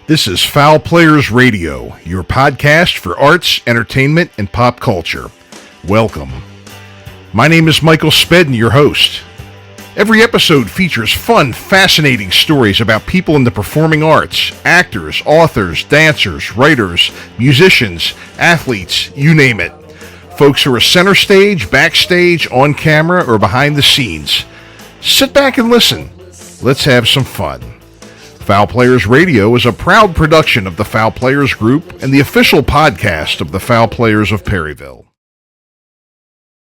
This is Fowl Players Radio, your podcast for arts, entertainment, and pop culture. Welcome. My name is Michael Spedden, your host. Every episode features fun, fascinating stories about people in the performing arts, actors, authors, dancers, writers, musicians, athletes, you name it. Folks who are center stage, backstage, on camera, or behind the scenes. Sit back and listen. Let's have some fun. Fowl Players Radio is a proud production of the Fowl Players Group and the official podcast of the Fowl Players of Perryville.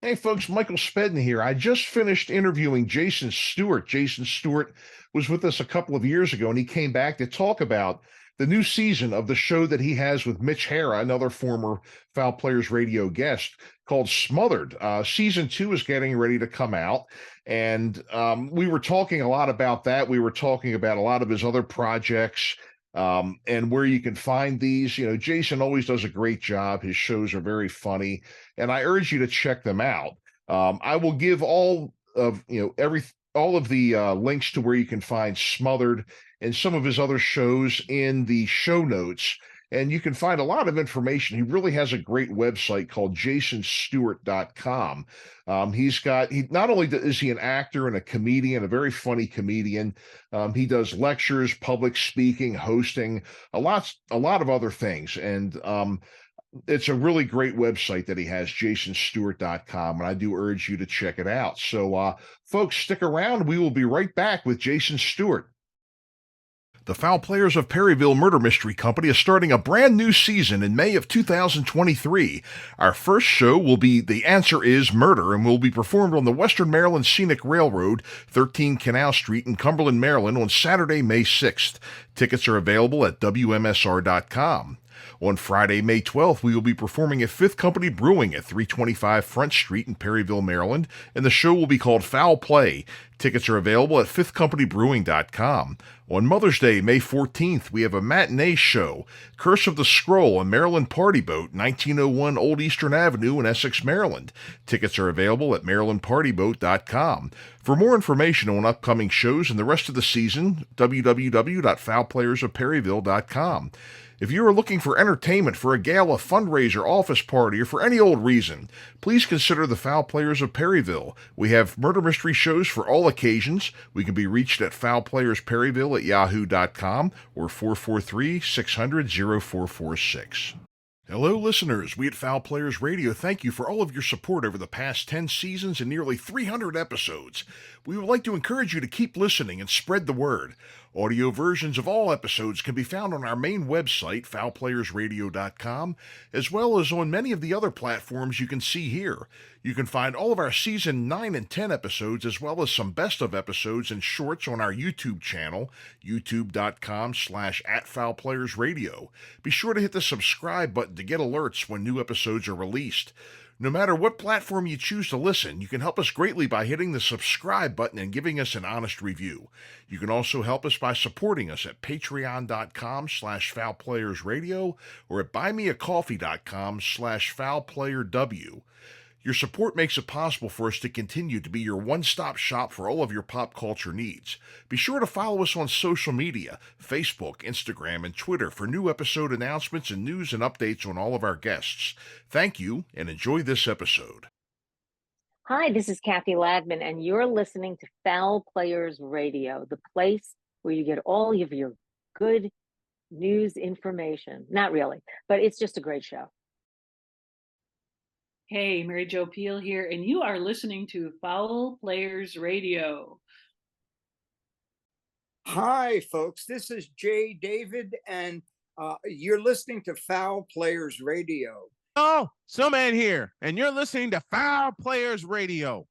Hey folks, Michael Spedden here. I just finished interviewing Jason Stuart. Jason Stuart was with us a couple of years ago, and he came back to talk about the new season of the show that he has with Mitch Hara, another former Fowl Players Radio guest, called Smothered. Season 2 is getting ready to come out, and we were talking a lot about that. We were talking about a lot of his other projects and where you can find these. You know, Jason always does a great job. His shows are very funny, and I urge you to check them out. I will give all of the links to where you can find Smothered and some of his other shows in the show notes. And you can find a lot of information. He really has a great website called jasonstuart.com. He not only is he an actor and a comedian, a very funny comedian, he does lectures, public speaking, hosting, a lot of other things. And it's a really great website that he has, jasonstuart.com, and I do urge you to check it out. So, folks, stick around. We will be right back with Jason Stuart. The Fowl Players of Perryville Murder Mystery Company is starting a brand new season in May of 2023. Our first show will be The Answer Is Murder and will be performed on the Western Maryland Scenic Railroad, 13 Canal Street in Cumberland, Maryland on Saturday, May 6th. Tickets are available at WMSR.com. On Friday, May 12th, we will be performing at 5th Company Brewing at 325 Front Street in Perryville, Maryland, and the show will be called Fowl Play. Tickets are available at 5thcompanybrewing.com. On Mother's Day, May 14th, we have a matinee show, Curse of the Scroll, a Maryland Party Boat, 1901 Old Eastern Avenue in Essex, Maryland. Tickets are available at marylandpartyboat.com. For more information on upcoming shows and the rest of the season, www.fowlplayersofperryville.com. If you are looking for entertainment for a gala, fundraiser, office party, or for any old reason, please consider the Fowl Players of Perryville. We have murder mystery shows for all occasions. We can be reached at fowlplayersperryville@yahoo.com or 443-600-0446. Hello, listeners. We at Fowl Players Radio thank you for all of your support over the past 10 seasons and nearly 300 episodes. We would like to encourage you to keep listening and spread the word. Audio versions of all episodes can be found on our main website, fowlplayersradio.com, as well as on many of the other platforms you can see here. You can find all of our Season 9 and 10 episodes, as well as some best-of episodes and shorts on our YouTube channel, youtube.com/@fowlplayersradio. Be sure to hit the subscribe button to get alerts when new episodes are released. No matter what platform you choose to listen, you can help us greatly by hitting the subscribe button and giving us an honest review. You can also help us by supporting us at patreon.com/fowlplayersradio or at buymeacoffee.com/fowlplayerw. Your support makes it possible for us to continue to be your one-stop shop for all of your pop culture needs. Be sure to follow us on social media, Facebook, Instagram, and Twitter for new episode announcements and news and updates on all of our guests. Thank you, and enjoy this episode. Hi, this is Kathy Ladman, and you're listening to Fowl Players Radio, the place where you get all of your good news information. Not really, but it's just a great show. Hey, Mary Jo Peel here, and you are listening to Fowl Players Radio. Hi, folks. This is Jay David, and you're listening to Fowl Players Radio. Oh, Snowman here, and you're listening to Fowl Players Radio.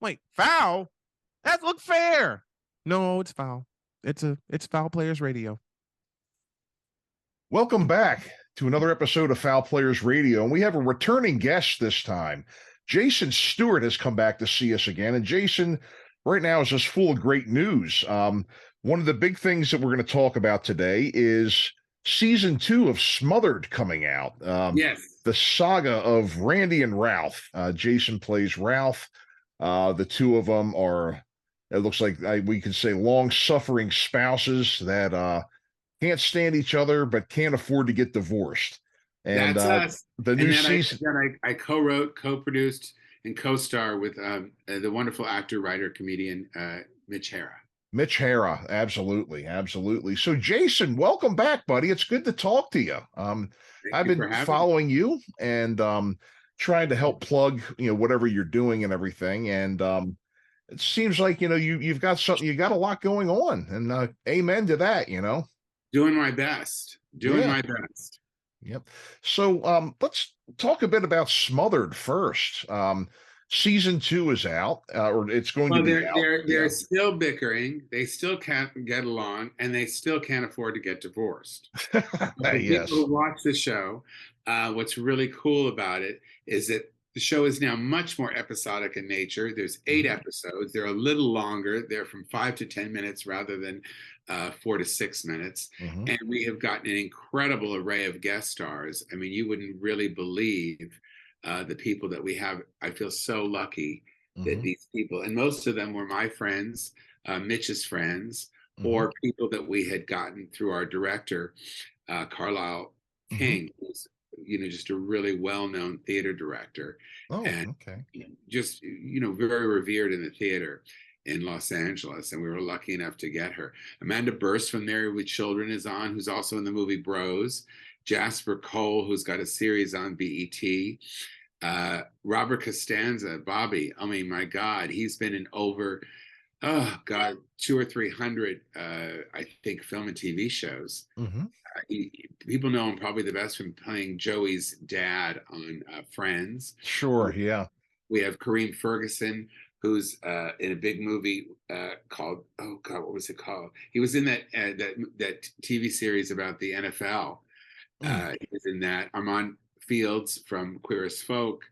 Wait, foul? That look fair. No, it's foul. It's Fowl Players Radio. Welcome back to another episode of Fowl Players Radio, and we have a returning guest this time. Jason Stuart has come back to see us again, and Jason right now is just full of great news. One of the big things that we're going to talk about today is Season 2 of Smothered coming out. Yes. The saga of Randy and Ralph. Jason plays Ralph. The two of them are, it looks like we can say, long-suffering spouses that can't stand each other, but can't afford to get divorced. And That's us. the new And season. I co-wrote, co-produced, and co-star with the wonderful actor, writer, comedian Mitch Hara. Mitch Hara, absolutely, absolutely. So, Jason, welcome back, buddy. It's good to talk to you. I've been following you and trying to help plug, whatever you're doing and everything. And it seems like you've got something, you got a lot going on, and amen to that. Doing my best. Doing my best. Yep. So let's talk a bit about Smothered first. Season 2 is out, or it's going to be out. They're still bickering. They still can't get along, and they still can't afford to get divorced. Yes. People who watch the show, what's really cool about it is that the show is now much more episodic in nature. There's 8 episodes. They're a little longer. They're from 5 to 10 minutes rather than 4 to 6 minutes. And we have gotten an incredible array of guest stars. I mean, you wouldn't really believe the people that we have. I feel so lucky that these people, and most of them were my friends, Mitch's friends, or people that we had gotten through our director, Carlisle King, who's just a really well-known theater director. Just very revered in the theater in Los Angeles, and we were lucky enough to get her. Amanda Burst from Married with Children is on, who's also in the movie Bros. Jasper Cole, who's got a series on BET. Robert Costanza, Bobby. I mean, my God, he's been in over, 200 or 300, I think, film and TV shows. People know him probably the best from playing Joey's dad on Friends. Sure, yeah. We have Kareem Ferguson, who's in a big movie called, oh God, what was it called? He was in that TV series about the NFL. He was in that. Armand Fields from Queer as Folk.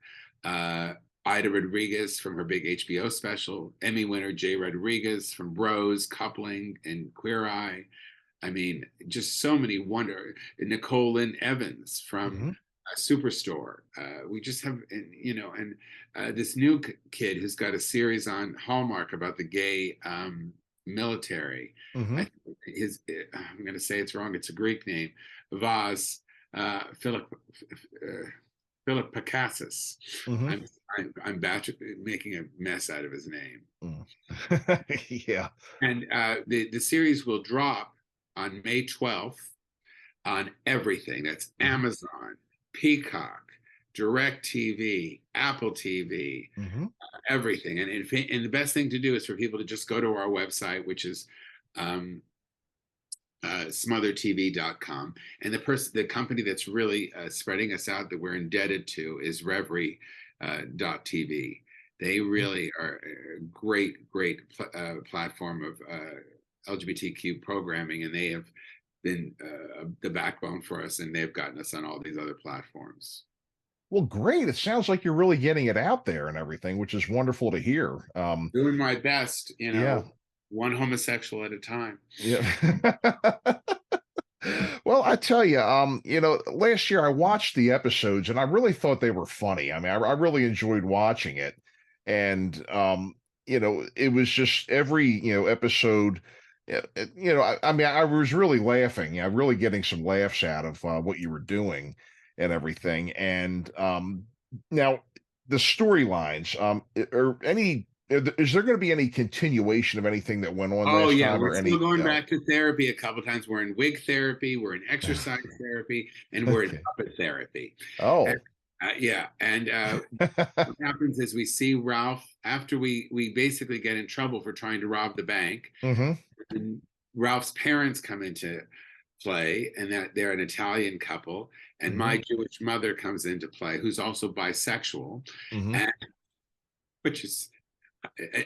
Ida Rodriguez from her big HBO special. Emmy winner Jay Rodriguez from Bros, Coupling, and Queer Eye. I mean, just so many Nicole Lynn Evans from Superstore. We just have, and this new kid who's got a series on Hallmark about the gay military. I'm going to say it's wrong. It's a Greek name. Vaz, Philip Pacassis. I'm making a mess out of his name. Yeah. And the series will drop on May 12th on everything. That's Amazon, Peacock, DirecTV, Apple TV, everything. And the best thing to do is for people to just go to our website, which is smotheredtv.com. And the company that's really spreading us out that we're indebted to is Reverie.tv. They really are a great platform of LGBTQ programming, and they have been the backbone for us, and they've gotten us on all these other platforms. Well, great. It sounds like you're really getting it out there and everything, which is wonderful to hear. Doing my best, one homosexual at a time. Yeah. Well, I tell you, last year I watched the episodes and I really thought they were funny. I mean, I really enjoyed watching it. And, it was just every, episode, I was really laughing. Really getting some laughs out of what you were doing and everything. And now the storylines, is there going to be any continuation of anything that went on last time? We're still going back to therapy a couple of times. We're in wig therapy, we're in exercise therapy, and we're in puppet therapy. And what happens is we see Ralph after we basically get in trouble for trying to rob the bank. And Ralph's parents come into play, and that they're an Italian couple, and my Jewish mother comes into play, who's also bisexual, and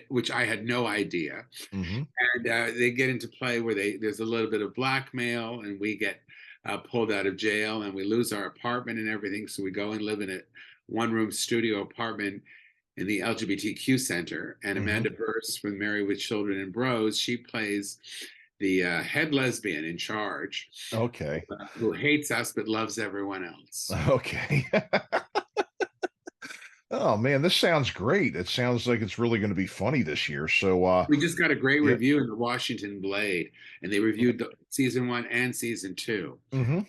which I had no idea. And they get into play where there's a little bit of blackmail, and we get pulled out of jail, and we lose our apartment and everything. So we go and live in a one-room studio apartment in the LGBTQ center. And Amanda Burst from Married with Children and Bros, she plays the head lesbian in charge. Okay. Who hates us but loves everyone else. Okay. Oh man, this sounds great. It sounds like it's really going to be funny this year. So We just got a great yeah. review in the Washington Blade, and they reviewed season 1 and season 2.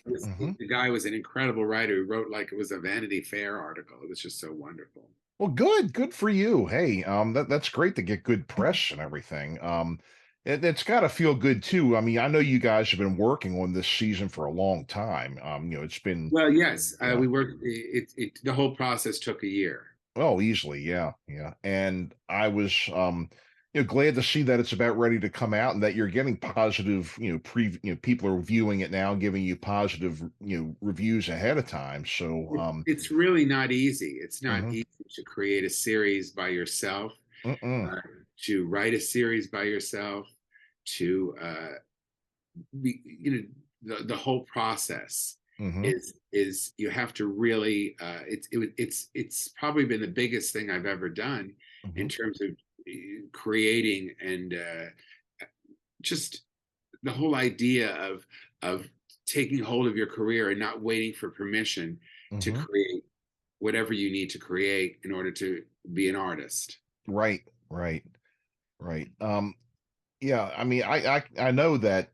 The guy was an incredible writer who wrote like it was a Vanity Fair article. It was just so wonderful. Well, good for you. Hey, that's great to get good press and everything. It's got to feel good too. I mean, I know you guys have been working on this season for a long time. It's been, Well, yes, you know, we worked. The whole process took a year. oh, easily, yeah, yeah. And I was, glad to see that it's about ready to come out and that you're getting positive, people are viewing it now, giving you positive, reviews ahead of time. So, It's really not easy. It's not mhm, easy to create a series by yourself, mm-mm, uh, to write a series by yourself, to the whole process mhm, is you have to really it's probably been the biggest thing I've ever done in mhm, terms of creating and just the whole idea of taking hold of your career and not waiting for permission to mhm. create whatever you need to create in order to be an artist. Right, right, right. Yeah, I mean, I know that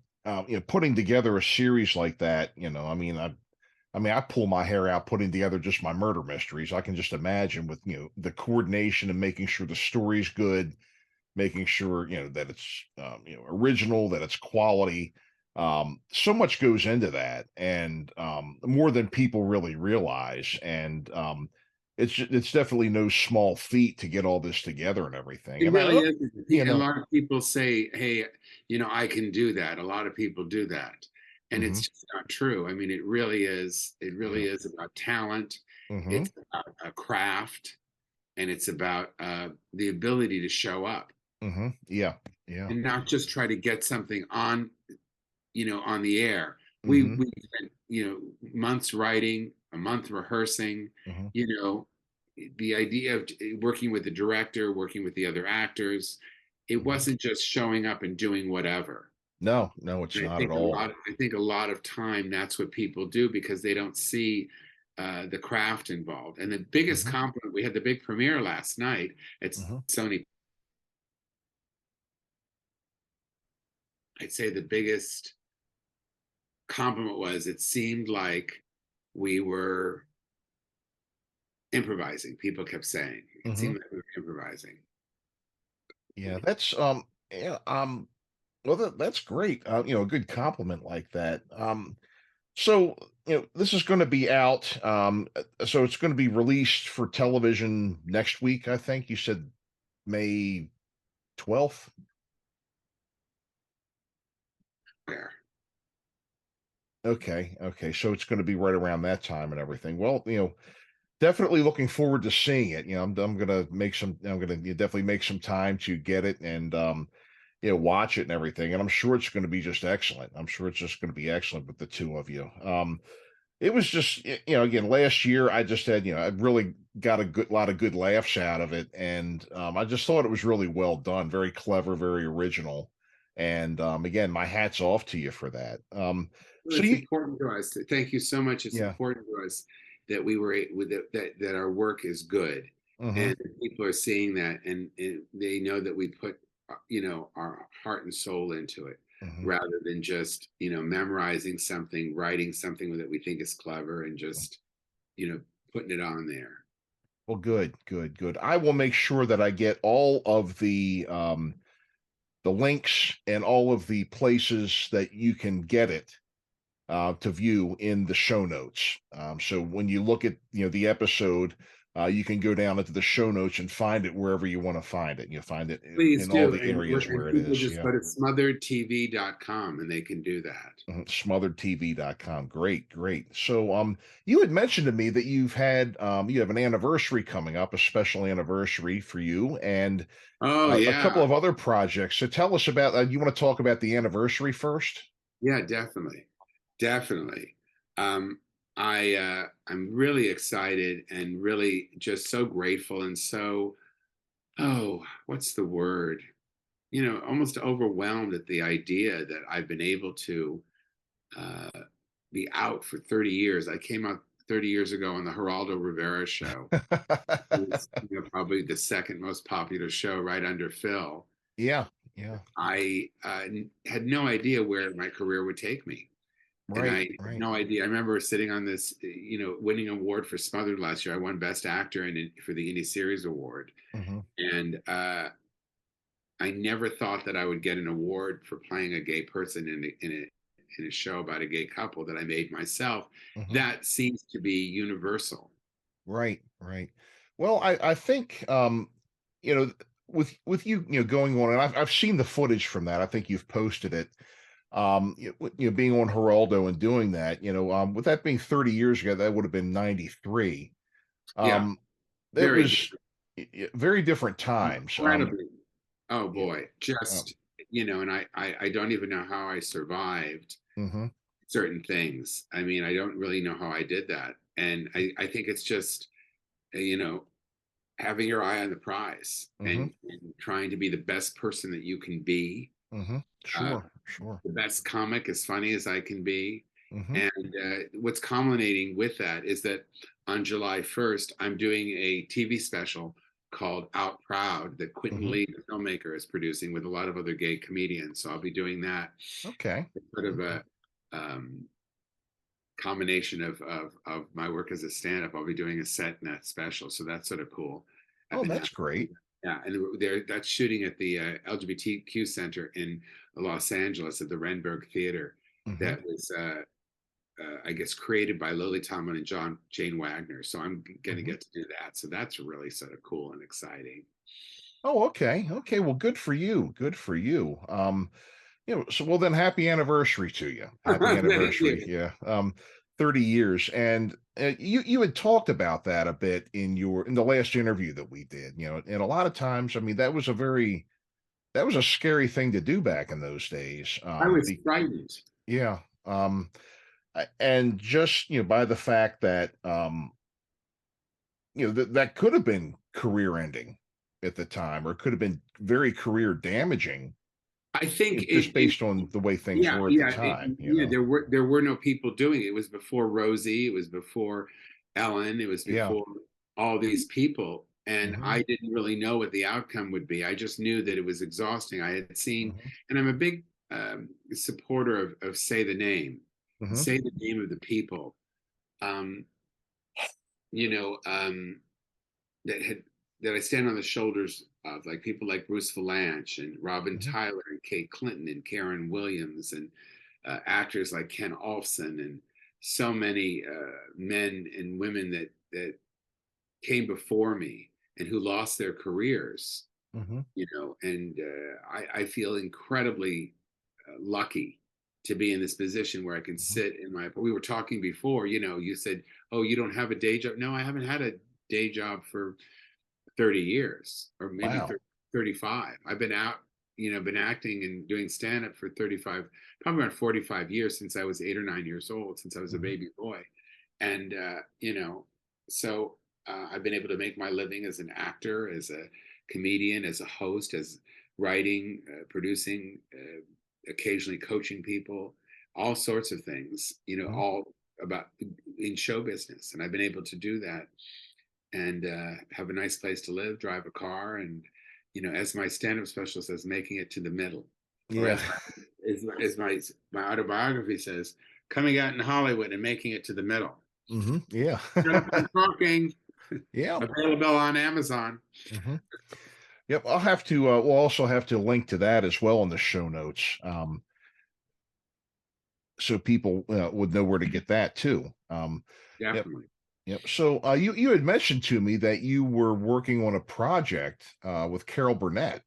putting together a series like that, I pull my hair out putting together just my murder mysteries. I can just imagine with the coordination and making sure the story's good, making sure that it's original, that it's quality. So much goes into that, and more than people really realize. And it's definitely no small feat to get all this together and everything. It And really is. you A know, lot of people say, "Hey, I can do that." A lot of people do that, and hmm it's just not true. I mean, it really is. It yeah, really is about talent. hmm It's about a craft, and it's about the ability to show up yeah, yeah, and not just try to get something on, on the air. We hmm we spent, months writing, a month rehearsing. hmm You know, the idea of working with the director, working with the other actors, it hmm wasn't just showing up and doing whatever. No, no, it's And not at all. I think a lot of time that's what people do because they don't see the craft involved. And the biggest Hmm compliment, we had the big premiere last night at hmm Sony. I'd say the biggest compliment was it seemed like we were improvising. People kept saying it hmm seemed like we were improvising. Yeah, that's yeah, well, that's great. A good compliment like that. So, this is going to be out. So it's going to be released for television next week. I think you said May 12th. Where Okay, okay. So it's going to be right around that time and everything. Well, definitely looking forward to seeing it. I'm going to make some. I'm going to definitely make some time to get it and watch it and everything. And I'm sure it's going to be just excellent. I'm sure it's just going to be excellent with the two of you. It was just, again, last year I just had, I really got a good lot of good laughs out of it, and I just thought it was really well done, very clever, very original. And again, my hat's off to you for that. well, So it's you, important to us. Thank you so much. It's yeah, important to us that we were that our work is good, hmm and people are seeing that, and they know that we put our heart and soul into it, hmm rather than just memorizing something, writing something that we think is clever, and just putting it on there. well, good, good, good. I will make sure that I get all of the links and all of the places that you can get it to view in the show notes. So when you look at the episode, you can go down into the show notes and find it wherever you want to find it. You find it Please in all do, the areas and where it people is. just Yeah. go to smotheredtv.com and they can do that. Smotheredtv.com. Great, great. So you had mentioned to me that you have an anniversary coming up, a special anniversary for you, and Oh a couple yeah, of other projects. So tell us about you want to talk about the anniversary first? yeah, definitely, definitely. I'm really excited and really just so grateful and so, oh, what's the word? Almost overwhelmed at the idea that I've been able to uh, be out for 30 years. I came out 30 years ago on the Geraldo Rivera show. It was, probably the second most popular show, right under Phil. Yeah. I had no idea where my career would take me. And I had no idea. I remember sitting on this, winning an award for Smothered last year. I won Best Actor for the Indie Series Award. And I never thought that I would get an award for playing a gay person in a show about a gay couple that I made myself. That seems to be universal. Right. Well, I think with you going on, and I've seen the footage from that. I think you've posted it. Being on Geraldo and doing that, with that being 30 years ago, that would have been 93. Yeah, it was very different times. Incredibly. Oh boy, just and I don't even know how I survived certain things. I mean, I don't really know how I did that, and I think it's just having your eye on the prize and trying to be the best person that you can be. Sure. The best comic, as funny as I can be. And what's culminating with that is that on July 1st, I'm doing a TV special called Out Proud that Quentin Lee, the filmmaker, is producing with a lot of other gay comedians. So I'll be doing that. Okay. Sort of a combination of my work as a stand-up. I'll be doing a set in that special. So that's sort of cool. Oh, that's great. Yeah, and that's shooting at the LGBTQ Center in Los Angeles at the Renberg Theater. That was, I guess, created by Lily Tomlin and Jane Wagner. So I'm going to get to do that. So that's really sort of cool and exciting. Oh, okay. Well, good for you. So well then, happy anniversary to you. Happy anniversary. Yeah. 30 years. And you had talked about that a bit in the last interview that we did, and a lot of times, I mean, that was a scary thing to do back in those days. I was frightened. Yeah. And just, by the fact that, that could have been career ending at the time, or could have been very career damaging. I think just based on the way things were at the time. There were no people doing it. It was before Rosie. It was before Ellen. It was before all these people. And I didn't really know what the outcome would be. I just knew that it was exhausting. I had seen, and I'm a big supporter of Say the Name. Say the name of the people. That I stand on the shoulders of, like people like Bruce Valanche and Robin Tyler and Kate Clinton and Karen Williams and actors like Ken Olfsen and so many men and women that came before me and who lost their careers, and I feel incredibly lucky to be in this position where I can sit in we were talking before, you said, oh, you don't have a day job. No, I haven't had a day job for 30 years or maybe 35. I've been out, been acting and doing stand-up for 35, probably around 45 years, since I was 8 or 9 years old, since I was a baby boy. And, so I've been able to make my living as an actor, as a comedian, as a host, as writing, producing, occasionally coaching people, all sorts of things, all about in show business. And I've been able to do that and have a nice place to live, drive a car, and as my stand-up special says, making it to the middle. Yeah, as my autobiography says, coming out in Hollywood and making it to the middle. Yeah. Talking. Yeah. Available on Amazon. Yep, I'll have to. We'll also have to link to that as well in the show notes, so people would know where to get that too. Definitely. Yep. So you had mentioned to me that you were working on a project with Carol Burnett.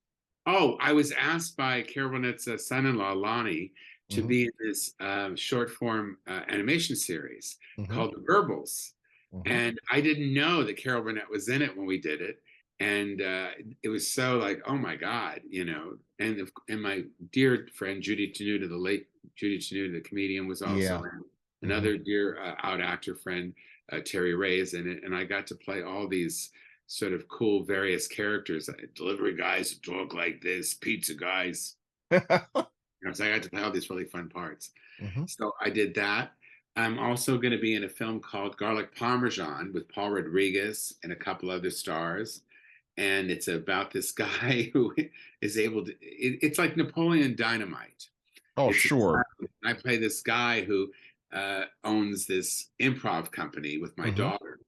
Oh, I was asked by Carol Burnett's son-in-law, Lonnie, to be in this short form animation series called The Verbals. And I didn't know that Carol Burnett was in it when we did it. And it was so like, oh my God, and my dear friend, Judy Tenuta, the late Judy Tenuta, the comedian, was also in. Another dear out actor friend, Terry Ray, is in it. And I got to play all these sort of cool various characters, delivery guys who talk like this, pizza guys. So I got to play all these really fun parts. So I did that. I'm also going to be in a film called Garlic Parmesan with Paul Rodriguez and a couple other stars. And it's about this guy who is able to, it's like Napoleon Dynamite. Oh, It's sure. I play this guy who owns this improv company with my daughter.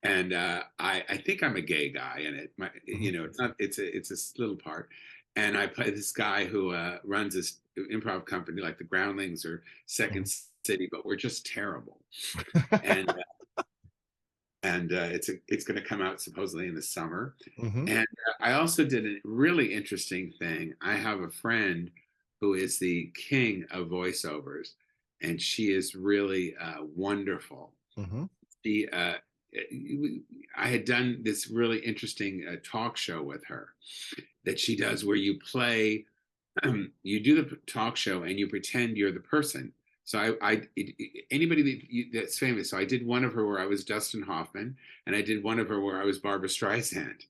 And I think I'm a gay guy in it. It's not, it's a little part. And I play this guy who runs this improv company like the Groundlings or Second City, but we're just terrible. And it's going to come out supposedly in the summer. And I also did a really interesting thing. I have a friend who is the king of voiceovers, and she is really wonderful. She, I had done this really interesting talk show with her that she does, where you play, you do the talk show and you pretend you're the person. So anybody that's famous. So I did one of her where I was Dustin Hoffman, and I did one of her where I was Barbara Streisand.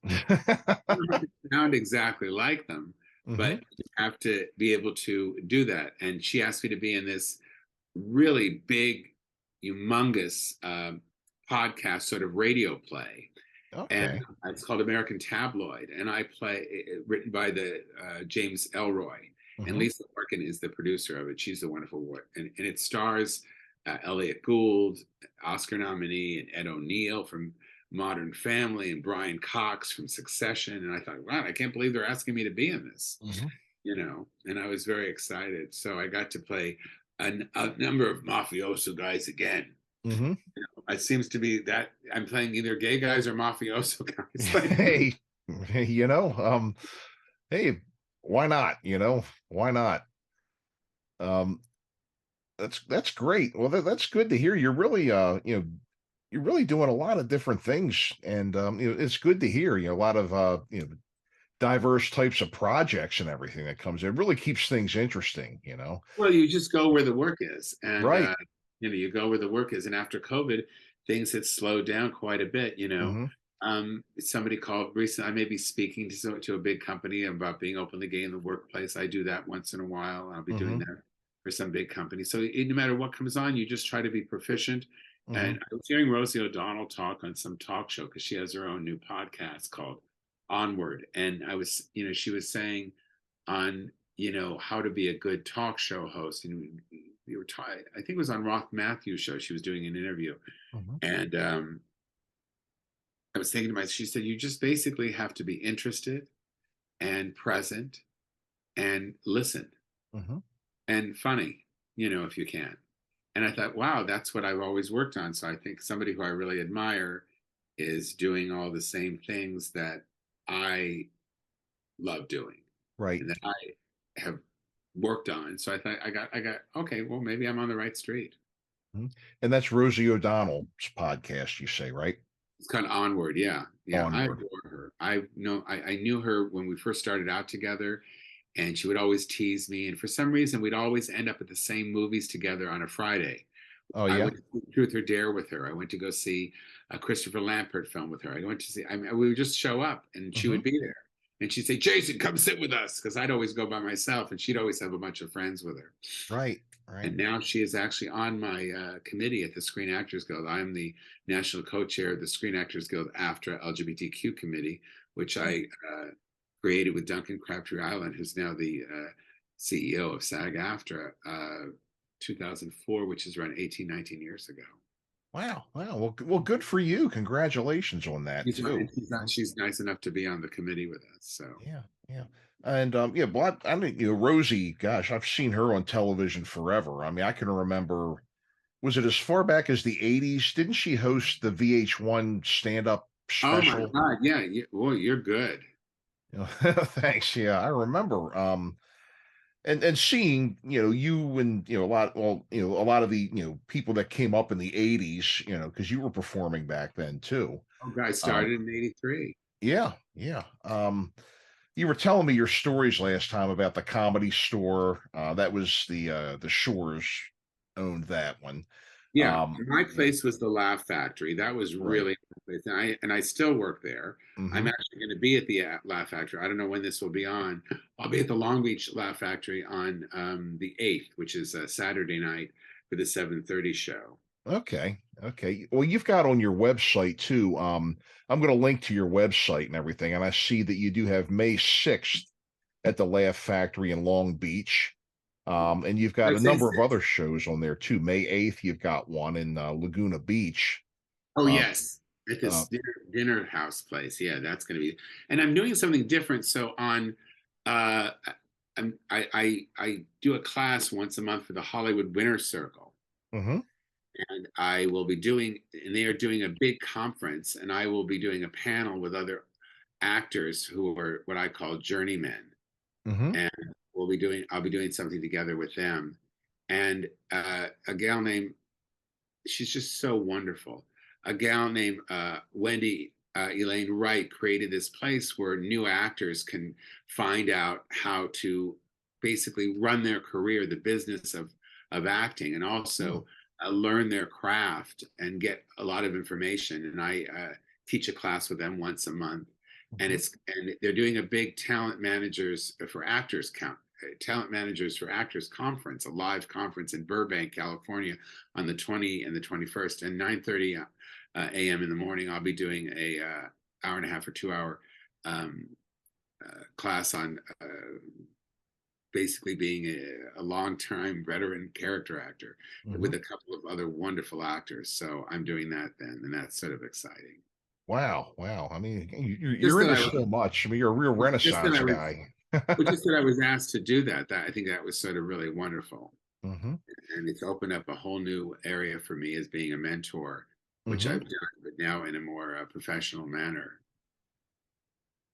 Sound exactly like them, but you have to be able to do that. And she asked me to be in this really big, humongous podcast sort of radio play. And it's called American Tabloid, and I play written by the James Elroy. And Lisa Larkin is the producer of it. She's the wonderful one. And it stars Elliot Gould, Oscar nominee, and Ed O'Neill from Modern Family, and Brian Cox from Succession. And I thought, wow, I can't believe they're asking me to be in this, and I was very excited. So I got to play a number of mafioso guys again. It seems to be that I'm playing either gay guys or mafioso guys. Hey, hey, why not? Why not? That's great. Well, that's good to hear. You're really, you're really doing a lot of different things, and it's good to hear. A lot of diverse types of projects and everything that comes in. It really keeps things interesting. Well, you just go where the work is, and right. You go where the work is. And after COVID, things had slowed down quite a bit. Somebody called recently. I may be speaking to a big company about being openly gay in the workplace. I do that once in a while. I'll be doing that for some big company. So no matter what comes on, you just try to be proficient. And I was hearing Rosie O'Donnell talk on some talk show, because she has her own new podcast called Onward. And I was, she was saying on, how to be a good talk show host. And we were I think it was on Roth Matthews' show. She was doing an interview. And I was thinking to myself, she said, you just basically have to be interested and present and listen and funny, if you can. And I thought, wow, that's what I've always worked on. So I think somebody who I really admire is doing all the same things that I love doing. Right. And that I have worked on. So I thought I got, okay, well, maybe I'm on the right street. And that's Rosie O'Donnell's podcast, you say, right? It's kind of Onward. Yeah. Onward. I adore her. I knew her when we first started out together, and she would always tease me. And for some reason, we'd always end up at the same movies together on a Friday. Oh, yeah. I went to see Truth or Dare with her. I went to go see a Christopher Lambert film with her. I went to see, we would just show up, and she would be there. And she'd say, Jason, come sit with us. Because I'd always go by myself, and she'd always have a bunch of friends with her. Right. And now she is actually on my committee at the Screen Actors Guild. I'm the national co-chair of the Screen Actors Guild AFTRA LGBTQ committee, which I created with Duncan Crabtree-Island, who's now the CEO of SAG-AFTRA, 2004, which is around 19 years ago. Wow. Well, good for you. Congratulations on that, too. She's nice enough to be on the committee with us. So yeah. And well, I mean, Rosie, gosh, I've seen her on television forever. I mean, I can remember, was it as far back as the 80s? Didn't she host the VH1 stand-up special? Oh my God, yeah. Well, you're good. Thanks. Yeah, I remember. And seeing, you and, a lot of the, people that came up in the 80s, because you were performing back then too. Oh, I started in 83. Yeah. You were telling me your stories last time about the Comedy Store. That was the Shores owned that one. Yeah, my place was the Laugh Factory. That was really, and I still work there. I'm actually going to be at the Laugh Factory. I don't know when this will be on. I'll be at the Long Beach Laugh Factory on the 8th, which is a Saturday night. for the 7:30 show. Okay. Well, you've got on your website too. I'm going to link to your website and everything, and I see that you do have May 6th at the Laugh Factory in Long Beach. And you've got I'd a say number of 6. other shows on there too. May 8th, you've got one in Laguna Beach. Oh, Um, yes. At uh, this dinner house place. Yeah, that's going to be. And I'm doing something different. So on, uh, I do a class once a month for the Hollywood Winter Circle, mhm. and I will be doing, and they are doing a big conference, and I will be doing a panel with other actors who are what I call journeymen, Mhm. and I'll be doing something together with them, and a gal named, she's just so wonderful. A gal named Wendy Elaine Wright created this place where new actors can find out how to basically run their career, the business of acting, and also learn their craft and get a lot of information. And I teach a class with them once a month, and they're doing a big talent managers for actors conference, a live conference in Burbank, California, on the 20th and the 21st, and 9:30 a.m. in the morning. I'll be doing a hour and a half or 2 hour class on basically being a long-time veteran character actor with a couple of other wonderful actors. So I'm doing that then, and that's sort of exciting. Wow. I mean, Just you're that into I was, so much. I mean, you're a real just that Renaissance I was, guy. just that I was asked to do that. I think that was sort of really wonderful. Mhm. And it's opened up a whole new area for me as being a mentor, which Mhm. I've done, but now in a more professional manner.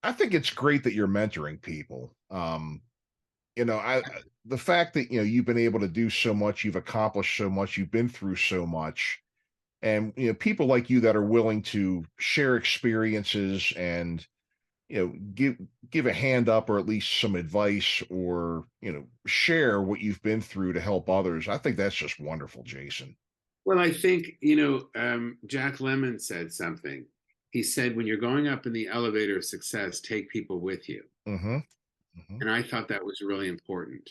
I think it's great that you're mentoring people. The fact that you've been able to do so much, you've accomplished so much, you've been through so much, and people like you that are willing to share experiences and give a hand up or at least some advice or share what you've been through to help others. I think that's just wonderful, Jason. Well, I think, Jack Lemmon said something. He said, when you're going up in the elevator of success, take people with you. Mm-hmm. Mm-hmm. And I thought that was really important.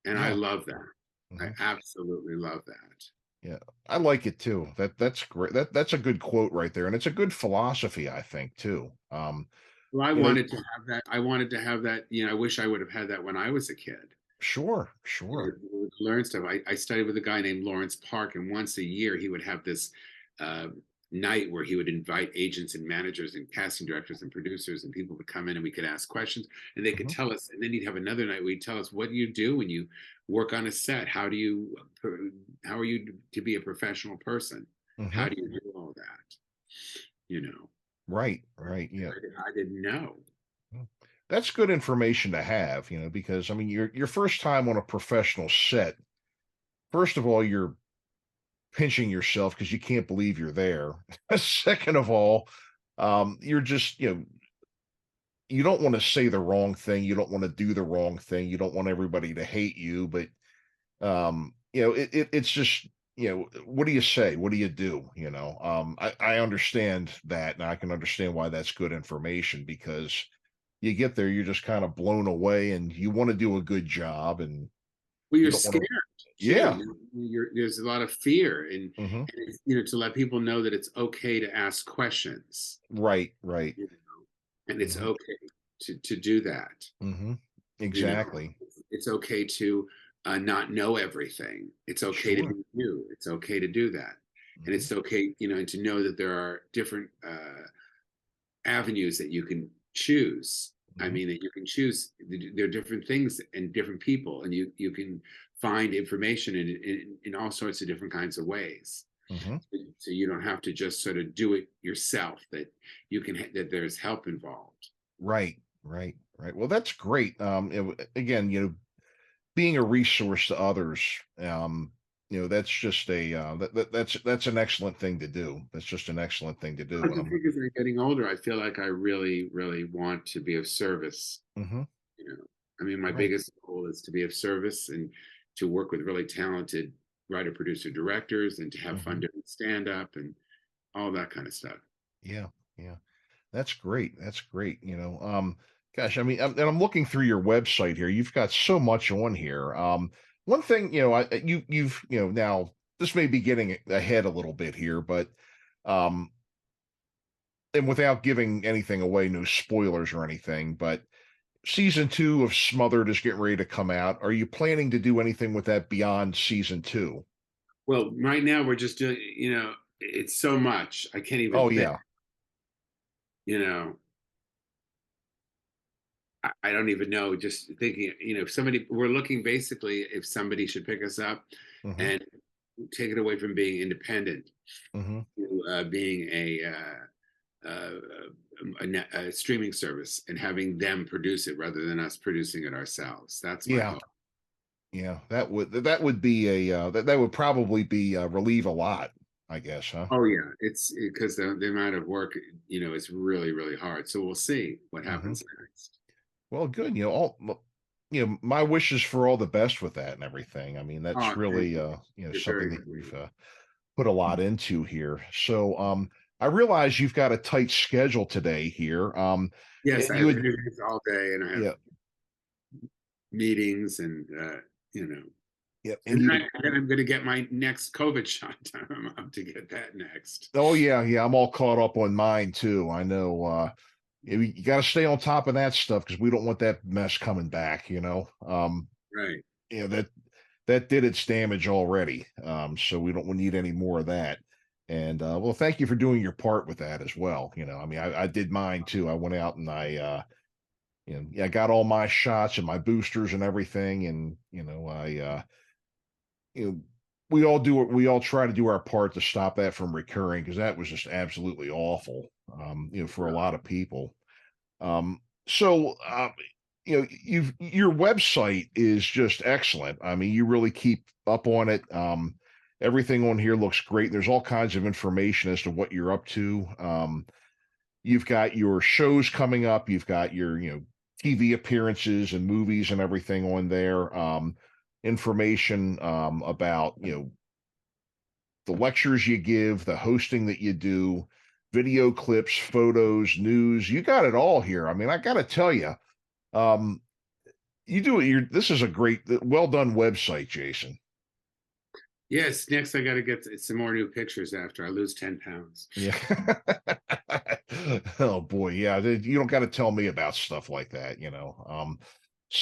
And I Yeah. love that. I Mm-hmm. absolutely love that. Yeah, I like it too. That's great. That's a good quote right there, and it's a good philosophy, I think, too. Well, I you know, wanted to have that. I wanted to have that. I wish I would have had that when I was a kid. sure. Learn stuff. I studied with a guy named Lawrence Park, and once a year he would have this uh, night where he would invite agents and managers and casting directors and producers and people to come in, and we could ask questions, and they could Mhm. tell us. And then he'd have another night where he'd tell us, what do you do when you work on a set? How are you to be a professional person? How Mhm. do you do all that? You know, Right. Yeah. I didn't know. Mm. That's good information to have, because I mean, your first time on a professional set. First of all, you're pinching yourself because you can't believe you're there. Second of all, you're just you don't want to say the wrong thing. You don't want to do the wrong thing. You don't want everybody to hate you. But it's just what do you say? What do you do? I understand that, and I can understand why that's good information because you get there, you're just kind of blown away, and you want to do a good job, and Well, you you're don't want scared to. too. Yeah. There's a lot of fear, Hmm. to let people know that it's okay to ask questions, Right. you know, and it's Hmm. okay to do that. Hmm. You know, Exactly. it's okay to not know everything. It's okay to Sure. be new. It's okay to do that, and Hmm. it's okay, and to know that there are different avenues that you can choose. I Hmm. mean, that you can choose. There are different things and different people, and you can find information in all sorts of different kinds of ways. Hmm. So you don't have to just sort of do it yourself. That there's help involved. Right. Well, that's great. Again, being a resource to others, that's just that's an excellent thing to do. That's just an excellent thing to do. I And just think as I'm getting older, I feel like I really, really want to be of service. hmm You know, I mean, my right. biggest goal is to be of service and to work with really talented writer, producer, directors, and to have fun Hmm. doing stand up and all that kind of stuff. Yeah. That's great. That's great. Gosh, I mean, and I'm looking through your website here. You've got so much on here. one thing, you've now this may be getting ahead a little bit here, but um, and without giving anything away, no spoilers or anything, but season 2 of Smothered is getting ready to come out. Are you planning to do anything with that beyond season 2? Well, right now we're just doing, it's so much. I can't even Oh think, yeah. you know, I don't even know, just thinking, if we're looking basically if somebody should pick us up Mm-hmm. and take it away from being independent Mm-hmm. to being a streaming service and having them produce it rather than us producing it ourselves. That's my Yeah. hope. Yeah, that would be that would probably be relieve a lot, I guess, huh? Oh yeah, it's because the amount of work, is really, really hard. So we'll see what Mm-hmm. happens next. Well, good. My wishes for all the best with that and everything. I mean, that's Oh, really, You're something very that kind. you've put a lot into here. So, I realize you've got a tight schedule today here. Yes, And I you have would, interviews all day, and I have yeah, meetings, and yeah, and and you, then I'm going to get my next COVID shot. I'm up to get that next. oh yeah, yeah, I'm all caught up on mine too. I know, you got to stay on top of that stuff because we don't want that mess coming back. Right. That did its damage already. So we need any more of that. And well, thank you for doing your part with that as well. I mean, I did mine too. I went out and I got all my shots and my boosters and everything. And you know, we all try to do our part to stop that from recurring because that was just absolutely awful. For a lot of people. So your website is just excellent. I mean, you really keep up on it. Everything on here looks great. There's all kinds of information as to what you're up to. You've got your shows coming up. You've got your, TV appearances and movies and everything on there. Information about, the lectures you give, the hosting that you do, video clips, photos, news. You got it all here. I mean, I got to tell you, um, this is a great, well done website, Jason. Yes. Next, I got to get some more new pictures after I lose 10 pounds. Yeah. Oh boy, yeah. You don't got to tell me about stuff like that,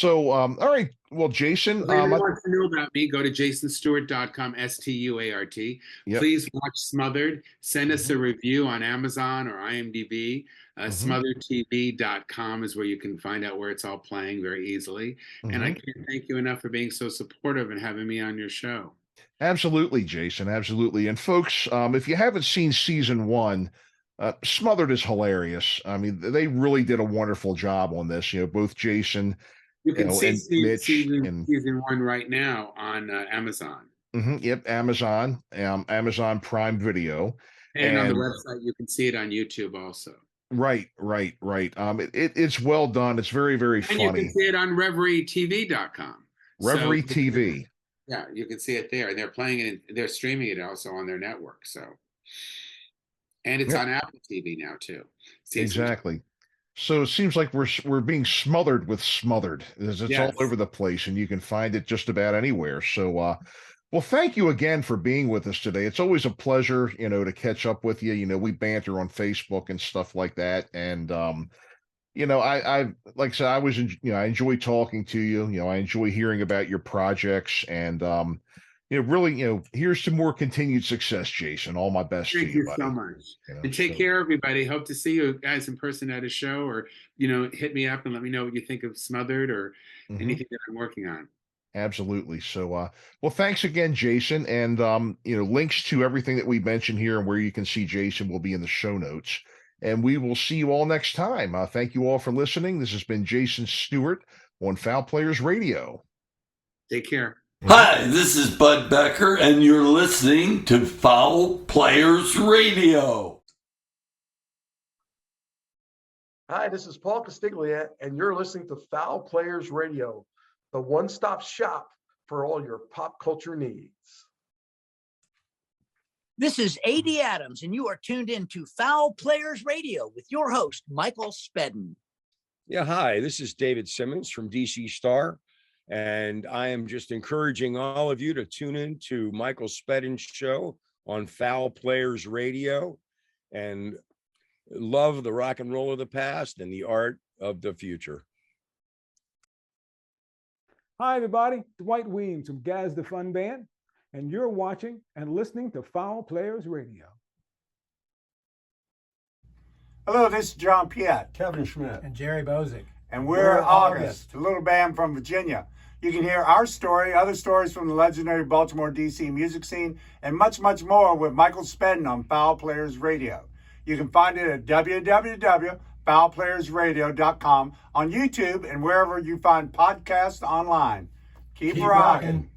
all right. Well, Jason, If anyone wants to know about me, go to jasonstuart.com, Stuart. Yep. Please watch Smothered. Send us a review on Amazon or IMDb. Smotheredtv.com is where you can find out where it's all playing very easily. And I can't thank you enough for being so supportive and having me on your show. Absolutely, Jason. Absolutely. And folks, if you haven't seen season 1, Smothered is hilarious. I mean, they really did a wonderful job on this. Both Jason, You can see and Mitch season 1 right now on Amazon. Yep, Amazon, Amazon Prime Video, and on the website you can see it on YouTube also. Right. It's well done. It's very, very funny. And you can see it on ReverieTV.com. Reverie TV. Yeah, you can see it there. And they're playing it, they're streaming it also on their network. So, and it's on Apple TV now too. Exactly. So it seems like we're being smothered with Smothered. It's all over the place, and you can find it just about anywhere. So, well, thank you again for being with us today. It's always a pleasure, to catch up with you. We banter on Facebook and stuff like that, and I like I said, I enjoy talking to you. I enjoy hearing about your projects, and really, here's to more continued success, Jason. All my best to you. Thank you buddy. so much. And take care, everybody. Hope to see you guys in person at a show, or hit me up and let me know what you think of Smothered or anything that I'm working on. Absolutely. So, well, thanks again, Jason. And, links to everything that we mentioned here and where you can see Jason will be in the show notes. And we will see you all next time. Thank you all for listening. This has been Jason Stuart on Fowl Players Radio. Take care. Hi, this is Bud Becker, and you're listening to Fowl Players Radio. Hi, this is Paul Castiglia, and you're listening to Fowl Players Radio, the one-stop shop for all your pop culture needs. This is A.D. Adams, and you are tuned in to Fowl Players Radio with your host, Michael Spedden. Yeah, hi, this is David Simmons from DC Star, And I am just encouraging all of you to tune in to Michael Spedden's show on Fowl Players Radio and love the rock and roll of the past and the art of the future. Hi, everybody. Dwight Weems from Gaz the Fun Band, and you're watching and listening to Fowl Players Radio. Hello, this is John Piet, Kevin Schmidt, and Jerry Bozick, and we're August, a little band from Virginia. You can hear our story, other stories from the legendary Baltimore, D.C. music scene, and much, much more with Michael Spedden on Fowl Players Radio. You can find it at www.fowlplayersradio.com, on YouTube, and wherever you find podcasts online. Keep rocking.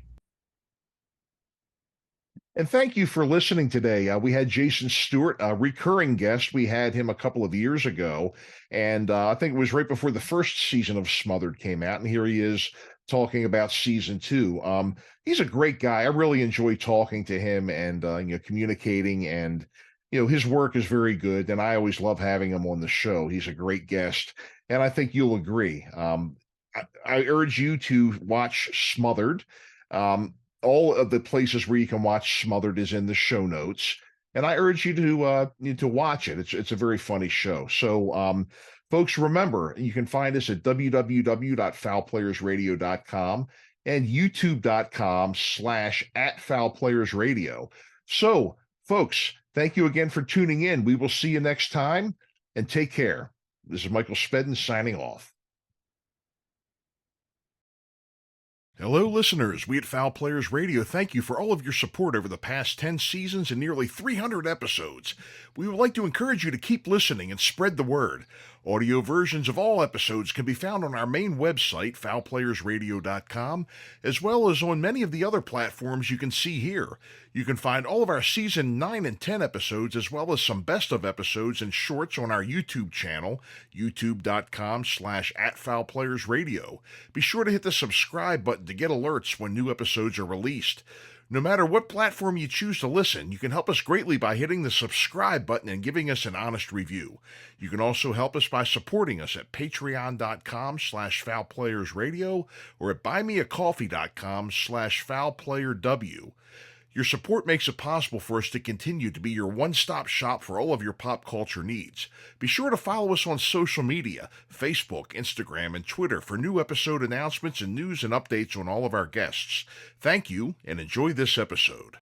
And thank you for listening today. We had Jason Stuart, a recurring guest. We had him a couple of years ago, and I think it was right before the first season of Smothered came out, and here he is talking about season 2. He's a great guy. I really enjoy talking to him and communicating, and his work is very good, and I always love having him on the show. He's a great guest, and I think you'll agree. I urge you to watch Smothered. All of the places where you can watch Smothered is in the show notes, and I urge you to watch it. It's a very funny show. So, folks, remember, you can find us at www.fowlplayersradio.com and youtube.com/@fowlplayersradio. So, folks, thank you again for tuning in. We will see you next time, and take care. This is Michael Spedden signing off. Hello, listeners. We at Fowl Players Radio thank you for all of your support over the past 10 seasons and nearly 300 episodes. We would like to encourage you to keep listening and spread the word. Audio versions of all episodes can be found on our main website, fowlplayersradio.com, as well as on many of the other platforms you can see here. You can find all of our season 9 and 10 episodes, as well as some best of episodes and shorts on our YouTube channel, youtube.com/@fowlplayersradio. Be sure to hit the subscribe button to get alerts when new episodes are released. No matter what platform you choose to listen, you can help us greatly by hitting the subscribe button and giving us an honest review. You can also help us by supporting us at patreon.com/fowlplayersradio or at buymeacoffee.com/fowlplayerw. Your support makes it possible for us to continue to be your one-stop shop for all of your pop culture needs. Be sure to follow us on social media, Facebook, Instagram, and Twitter for new episode announcements and news and updates on all of our guests. Thank you, and enjoy this episode.